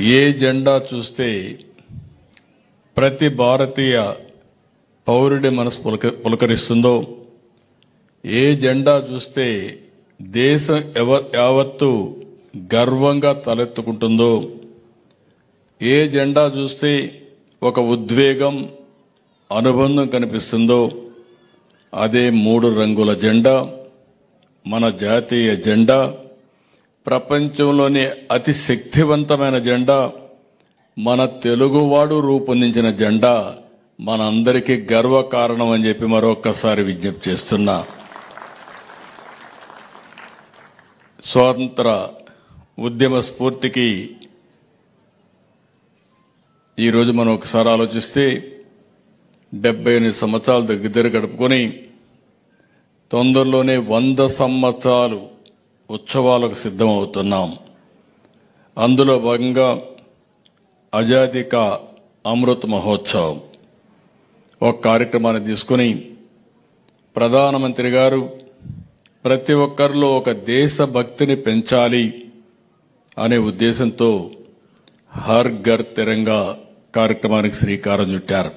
ఏ జెండా చూస్తే ప్రతి భారతీయ పౌరుడి మనసు పులకరిస్తుందో, ఏ జెండా చూస్తే దేశం యావత్తు గర్వంగా తలెత్తుకుంటుందో, ఏ జెండా చూస్తే ఒక ఉద్వేగం అనుబంధం కనిపిస్తుందో అదే 3 రంగుల జెండా, మన జాతీయ జెండా, ప్రపంచంలోని అతి శక్తివంతమైన జెండా, మన తెలుగువాడు రూపొందించిన జెండా మనందరికీ గర్వకారణం అని చెప్పి మరొక్కసారి విజ్ఞప్తి చేస్తున్నా. స్వాతంత్ర ఉద్యమ స్ఫూర్తికి ఈరోజు మనం ఒకసారి ఆలోచిస్తే 78 సంవత్సరాలు దగ్గర గడుపుకొని తొందరలోనే 100 సంవత్సరాలు ఉత్సవాలకు సిద్ధమవుతున్నాం. అందులో భాగంగా ఆజాదీ కా అమృత్ మహోత్సవ్ ఒక కార్యక్రమాన్ని తీసుకుని ప్రధానమంత్రి గారు ప్రతి ఒక్కరిలో ఒక దేశభక్తిని పెంచాలి అనే ఉద్దేశంతో హర్ ఘర్ తిరంగా కార్యక్రమానికి శ్రీకారం చుట్టారు.